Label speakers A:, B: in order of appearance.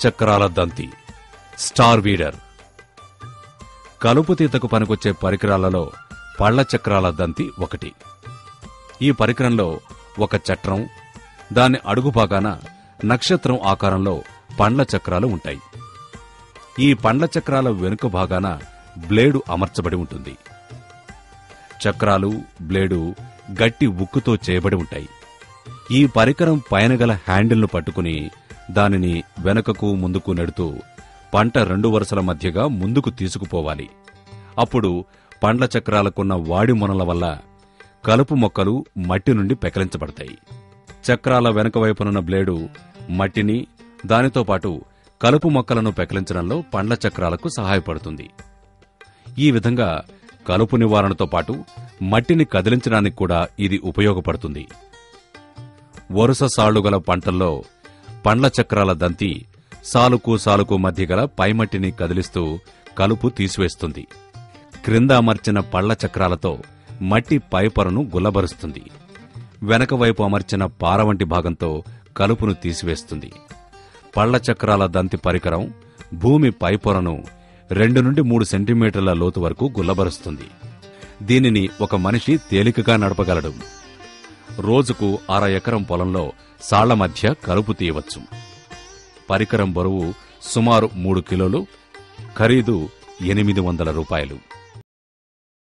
A: చక్రాల దంతి, star weeder. కలుపు తీతకు పనికొచ్చే పరికరాలలో పళ్ల చక్రాల దంతి ఒకటి. ఈ పరికరంలో ఒక చట్రం, దాని అడుగు భాగాన నక్షత్రం ఆకారంలో పండ్ల చక్రాలు ఉంటాయి. ఈ పండ్ల చక్రాల వెనుక భాగాన బ్లేడు అమర్చబడి ఉంటుంది. చక్రాలు, బ్లేడు గట్టి ఉక్కుతో చేయబడి ఉంటాయి. ఈ పరికరం పైన గల హ్యాండిల్ను పట్టుకుని దానిని వెనుకకు ముందుకు నెడుతూ పంట రెండు వరుసల మధ్యగా ముందుకు తీసుకుపోవాలి. అప్పుడు పండ్ల చక్రాలకున్న వాడి మొనల వల్ల కలుపు మొక్కలు మట్టి నుండి పెకలించబడతాయి. చక్రాల వెనుక వైపునున్న బ్లేడు మట్టిని, దానితో పాటు కలుపు మొక్కలను పెకలించడంలో పండ్ల చక్రాలకు సహాయపడుతుంది. ఈ విధంగా కలుపు నివారణతో పాటు మట్టిని కదిలించడానికి కూడా ఇది ఉపయోగపడుతుంది. వరుస సాళ్లుగల పంటల్లో పండ్ల చక్రాల దంతి సాలుకు సాలుకు మధ్య గల పైమట్టిని కదిలిస్తూ కలుపు తీసివేస్తుంది. క్రింద అమర్చిన పళ్ల చక్రాలతో మట్టి పైపొరను గుల్లబరుస్తుంది. వెనక వైపు అమర్చిన పార వంటి భాగంతో కలుపును తీసివేస్తుంది. పళ్ల చక్రాల దంతి పరికరం భూమి పైపొరను 2 నుండి 3 సెంటీమీటర్ల లోతు వరకు గుల్లబరుస్తుంది. దీనిని ఒక మనిషి తేలికగా నడపగలడు. రోజుకు 1/2 ఎకరం పొలంలో సాళ్ల మధ్య కలుపు తీయవచ్చు. పరికరం బరువు సుమారు 3 కిలోలు, ఖరీదు రూ. 800.